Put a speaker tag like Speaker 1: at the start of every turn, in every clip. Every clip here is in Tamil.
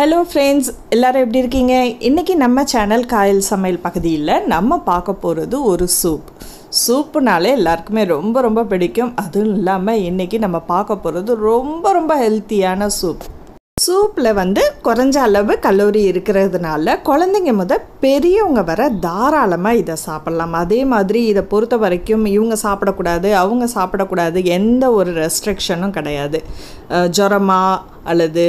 Speaker 1: Hello friends, எல்லாரும் எப்படி இருக்கீங்க? இன்னைக்கு நம்ம சேனல் காயல் சமையல் பகுதியில் நம்ம பார்க்க போறது ஒரு சூப்னாலே எல்லாருக்குமே ரொம்ப பிடிக்கும். அதுவும் இல்லாம இன்னைக்கு நம்ம பார்க்க போறது ரொம்ப ஹெல்த்தியான சூப்ல வந்து குறைஞ்ச அளவு கலோரி இருக்கிறதுனால குழந்தைங்க முதல் பெரியவங்க வர தாராளமாக இதை சாப்பிடலாம். அதே மாதிரி இதை பொறுத்த வரைக்கும் இவங்க சாப்பிடக்கூடாது அவங்க சாப்பிடக்கூடாது எந்த ஒரு ரெஸ்ட்ரிக்ஷனும் கிடையாது. ஜுரமா அல்லது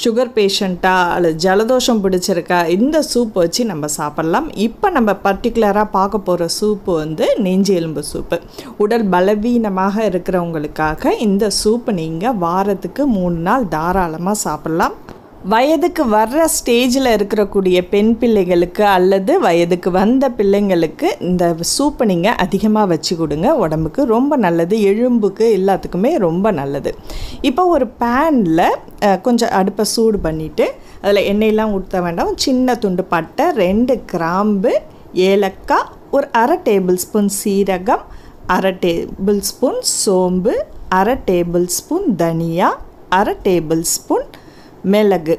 Speaker 1: சுகர் பேஷண்ட்டா அல்லது ஜலதோஷம் பிடிச்சிருக்கா இந்த சூப் வச்சு நம்ம சாப்பிட்லாம். இப்போ நம்ம பர்டிகுலராக பார்க்க போகிற சூப்பு வந்து நெஞ்சு எலும்பு சூப்பு. உடல் பலவீனமாக இருக்கிறவங்களுக்காக இந்த சூப்பு நீங்கள் வாரத்துக்கு 3 நாள் தாராளமாக சாப்பிட்லாம். வயதுக்கு வர்ற ஸ்டேஜில் இருக்கக்கூடிய பெண் பிள்ளைகளுக்கு அல்லது வயதுக்கு வந்த பிள்ளைங்களுக்கு இந்த சூப்பை நீங்கள் அதிகமாக வச்சு கொடுங்க. உடம்புக்கு ரொம்ப நல்லது, எலும்புக்கு எல்லாத்துக்குமே ரொம்ப நல்லது. இப்போ ஒரு பேனில் கொஞ்சம் அடுப்பை சூடு பண்ணிவிட்டு அதில் எண்ணெயெல்லாம் ஊற்ற வேண்டாம். சின்ன துண்டு பட்டை, 2 கிராம்பு, ஏலக்காய், ஒரு 1/2 டேபிள் ஸ்பூன் சீரகம், 1/2 டேபிள் ஸ்பூன் சோம்பு, 1/2 டேபிள் ஸ்பூன் தனியா, 1/2 டேபிள் ஸ்பூன் மிளகு.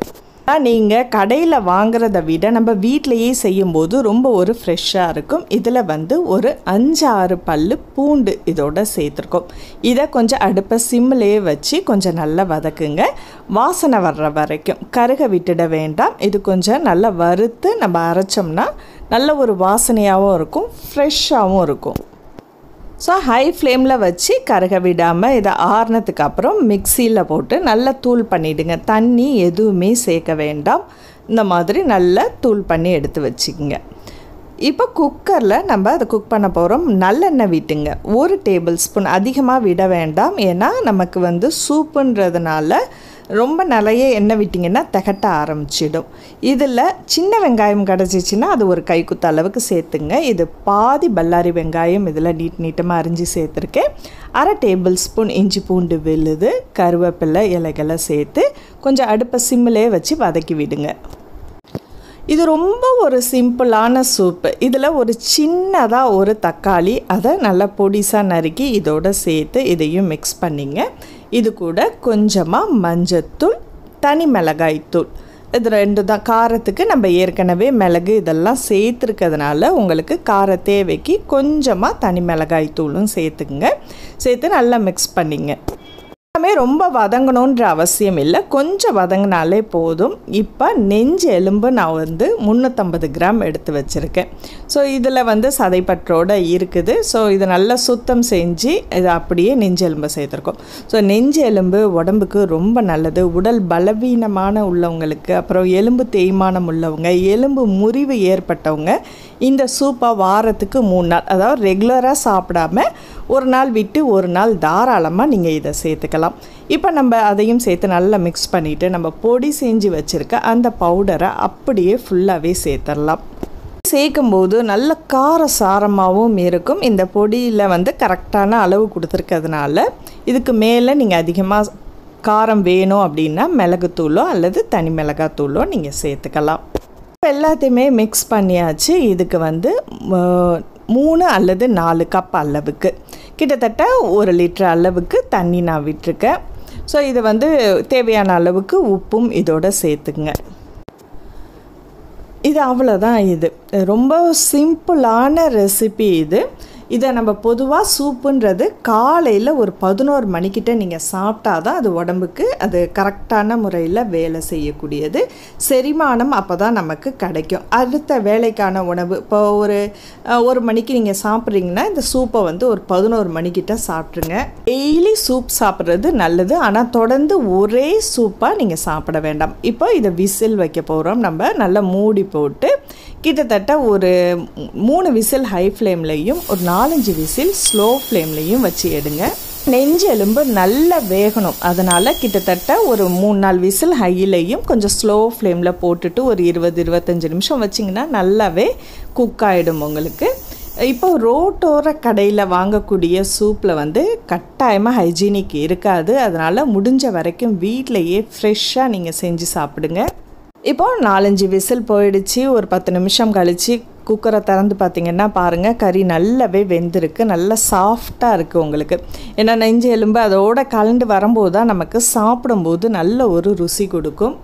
Speaker 1: நீங்கள் கடையில் வாங்குறத விட நம்ம வீட்டிலையே செய்யும்போது ரொம்ப ஒரு ஃப்ரெஷ்ஷாக இருக்கும். இதில் வந்து ஒரு 5-6 பல்லு பூண்டு இதோட சேர்த்துருக்கோம். இதை கொஞ்சம் அடுப்பை சிம்மிலே வச்சு கொஞ்சம் நல்லா வதக்குங்க. வாசனை வர்ற வரைக்கும் கருக விட்டுட வேண்டாம். இது கொஞ்சம் நல்லா வறுத்து நம்ம அரைச்சோம்னா நல்ல ஒரு வாசனையாகவும் இருக்கும், ஃப்ரெஷ்ஷாகவும் இருக்கும். ஸோ ஹை ஃப்ளேமில் வச்சு கருக விடாமல் இதை ஆறுனதுக்கு அப்புறம் மிக்சியில் போட்டு நல்லா தூள் பண்ணிவிடுங்க. தண்ணி எதுவுமே சேர்க்க வேண்டாம். இந்த மாதிரி நல்லா தூள் பண்ணி எடுத்து வச்சுக்கோங்க. இப்போ குக்கரில் நம்ம அதை குக் பண்ண போகிறோம். நல்லெண்ணெய் விட்டுங்க. 1 டேபிள் ஸ்பூன், அதிகமாக விட வேண்டாம். ஏன்னா நமக்கு வந்து சூப்புன்றதுனால ரொம்ப நிறைய எண்ணெய் விட்டிங்கன்னா திகட்ட ஆரம்பிச்சிடும். இதில் சின்ன வெங்காயம் கிடச்சிச்சின்னா அது ஒரு கைக்குத்த அளவுக்கு சேர்த்துங்க. இது பாதி பல்லாரி வெங்காயம் இதில் நீட்டமாக அரிஞ்சு சேர்த்துருக்கேன். 1/2 டேபிள் ஸ்பூன் இஞ்சி பூண்டு விழுது, கருவேப்பிலை இலைகளை சேர்த்து கொஞ்சம் அடுப்பை சிம்மிலே வச்சு வதக்கி விடுங்க. இது ரொம்ப ஒரு சிம்பிளான சூப்பு. இதில் ஒரு சின்னதாக ஒரு தக்காளி அதை நல்லா பொடிசாக நறுக்கி இதோடு சேர்த்து இதையும் மிக்ஸ் பண்ணிங்க. இது கூட கொஞ்சமாக மஞ்சத்தூள், தனி மிளகாய் தூள், இது 2 தான். காரத்துக்கு நம்ம ஏற்கனவே மிளகு இதெல்லாம் சேர்த்துருக்கிறதுனால உங்களுக்கு கார தேவைக்கு கொஞ்சமாக தனி மிளகாய் தூளும் சேர்த்துக்குங்க. சேர்த்து நல்லா மிக்ஸ் பண்ணிங்க. ரொம்ப வதங்கணுன்ற அவசியம் இல்லை, கொஞ்சம் வதங்கினாலே போதும். இப்போ நெஞ்சு எலும்பு நான் வந்து 350 கிராம் எடுத்து வச்சுருக்கேன். ஸோ இதில் வந்து சதைப்பற்றோடு இருக்குது. ஸோ இது நல்லா சுத்தம் செஞ்சு இது அப்படியே நெஞ்சு எலும்பை சேர்த்துருக்கோம். ஸோ நெஞ்சு எலும்பு உடம்புக்கு ரொம்ப நல்லது. உடல் பலவீனமான உள்ளவங்களுக்கு, அப்புறம் எலும்பு தேய்மானம் உள்ளவங்க, எலும்பு முறிவு ஏற்பட்டவங்க இந்த சூப்பை வாரத்துக்கு 3 நாள், அதாவது ரெகுலராக சாப்பிடாம ஒரு நாள் விட்டு ஒரு நாள் தாராளமாக நீங்கள் இதை சேர்த்துக்கலாம். இப்போ நம்ம அதையும் சேர்த்து நல்லா மிக்ஸ் பண்ணிவிட்டு நம்ம பொடி செஞ்சு வச்சுருக்க அந்த பவுடரை அப்படியே ஃபுல்லாகவே சேர்த்துடலாம். சேர்க்கும்போது நல்ல கார சாரமாகவும் இருக்கும். இந்த பொடியில் வந்து கரெக்டான அளவு கொடுத்துருக்கிறதுனால இதுக்கு மேலே நீங்கள் அதிகமாக காரம் வேணும் அப்படின்னா மிளகுத்தூளோ அல்லது தனி மிளகாத்தூளோ நீங்கள் சேர்த்துக்கலாம். எல்லாத்தையுமே மிக்ஸ் பண்ணியாச்சு. இதுக்கு வந்து 3 அல்லது 4 கப் அளவுக்கு கிட்டத்தட்ட 1 லிட்டர் அளவுக்கு தண்ணி நான் விட்டுருக்கேன். ஸோ இது வந்து தேவையான அளவுக்கு உப்பும் இதோட சேர்த்துக்குங்க. இது அவ்வளோதான். இது ரொம்ப சிம்பிளான ரெசிபி. இதை நம்ம பொதுவாக சூப்புன்றது காலையில் ஒரு 11 மணிக்கிட்ட நீங்கள் சாப்பிட்டா தான் அது உடம்புக்கு அது கரெக்டான முறையில் வேலை செய்யக்கூடியது. செரிமானம் அப்போ தான் நமக்கு கிடைக்கும். அடுத்த வேலைக்கான உணவு இப்போ ஒரு மணிக்கு நீங்கள் சாப்பிட்றீங்கன்னா இந்த சூப்பை வந்து ஒரு 11 மணிக்கிட்ட சாப்பிட்ருங்க. டெய்லி சூப் சாப்பிட்றது நல்லது, ஆனால் தொடர்ந்து ஒரே சூப்பாக நீங்கள் சாப்பிட வேண்டாம். இப்போ இதை விசில் வைக்க போகிறோம். நம்ம நல்லா மூடி போட்டு கிட்டத்தட்ட ஒரு 3 விசில் ஹை ஃப்ளேம்லேயும் ஒரு 4-5 விசில் ஸ்லோ ஃப்ளேம்லேயும் வச்சு எடுங்க. நெஞ்சு எலும்பு நல்லா வேகணும். அதனால் கிட்டத்தட்ட ஒரு 3-4 விசில் ஹையிலையும் கொஞ்சம் ஸ்லோ ஃப்ளேமில் போட்டுட்டு ஒரு 20-25 நிமிஷம் வச்சிங்கன்னா நல்லாவே குக் ஆகிடும் உங்களுக்கு. இப்போ ரோட்டோர கடையில் வாங்கக்கூடிய சூப்பில் வந்து கட்டாயமாக ஹைஜீனிக் இருக்காது. அதனால் முடிஞ்ச வரைக்கும் வீட்டிலையே ஃப்ரெஷ்ஷாக நீங்கள் செஞ்சு சாப்பிடுங்க. இப்போது 4-5 விசில் போயிடுச்சு. ஒரு 10 நிமிஷம் கழித்து குக்கரை திறந்து பார்த்திங்கன்னா பாருங்கள், கறி நல்லாவே வெந்திருக்கு, நல்லா சாஃப்டாக இருக்குது உங்களுக்கு. ஏன்னா நெஞ்சு எலும்பு அதோடு கலந்து வரும்போது தான் நமக்கு சாப்பிடும்போது நல்ல ஒரு ருசி கொடுக்கும்.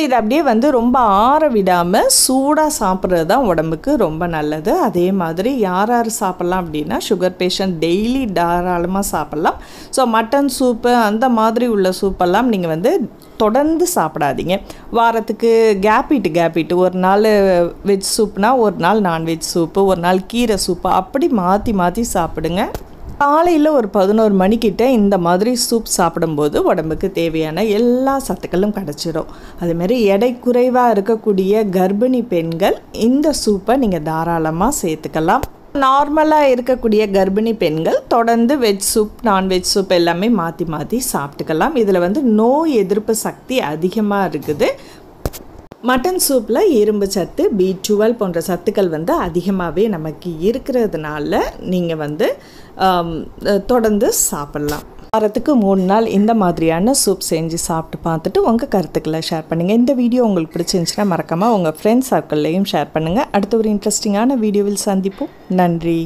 Speaker 1: இது அப்படியே வந்து ரொம்ப ஆற விடாமல் சூடாக சாப்பிட்றது தான் உடம்புக்கு ரொம்ப நல்லது. அதே மாதிரி யார் யார் சாப்பிட்லாம் அப்படின்னா சுகர் பேஷண்ட் டெய்லி தாராளமாக சாப்பிட்லாம். ஸோ மட்டன் சூப்பு அந்த மாதிரி உள்ள சூப்பெல்லாம் நீங்கள் வந்து தொடர்ந்து சாப்பிடாதீங்க. வாரத்துக்கு கேப்பிட்டு ஒரு நாள் வெஜ் சூப்னா ஒரு நாள் நான்வெஜ் சூப்பு, ஒரு நாள் கீரை சூப்பு, அப்படி மாற்றி மாற்றி சாப்பிடுங்க. காலையில் ஒரு 11 மணிக்கிட்ட இந்த மாதிரி சூப் சாப்பிடும்போது உடம்புக்கு தேவையான எல்லா சத்துக்களும் கிடச்சிடும். அதுமாரி எடை குறைவாக இருக்கக்கூடிய கர்ப்பிணி பெண்கள் இந்த சூப்பை நீங்கள் தாராளமாக சேர்த்துக்கலாம். நார்மலாக இருக்கக்கூடிய கர்ப்பிணி பெண்கள் தொடர்ந்து வெஜ் சூப் நான்வெஜ் சூப் எல்லாமே மாற்றி மாற்றி சாப்பிட்டுக்கலாம். இதில் வந்து நோய் எதிர்ப்பு சக்தி அதிகமாக இருக்குது. மட்டன் சூப்பில் இரும்பு சத்து, B12 போன்ற சத்துக்கள் வந்து அதிகமாகவே நமக்கு இருக்கிறதுனால நீங்கள் வந்து தொடர்ந்து சாப்பிட்லாம். வாரத்துக்கு 3 நாள் இந்த மாதிரியான சூப் செஞ்சு சாப்பிட்டு பார்த்துட்டு உங்கள் கருத்துக்களை ஷேர் பண்ணுங்கள். இந்த வீடியோ உங்களுக்கு பிடிச்சிருந்துச்சுன்னா மறக்காமல் உங்கள் ஃப்ரெண்ட்ஸ் சர்க்கிள்லையும் ஷேர் பண்ணுங்கள். அடுத்த ஒரு இன்ட்ரெஸ்டிங்கான வீடியோவில் சந்திப்போம். நன்றி.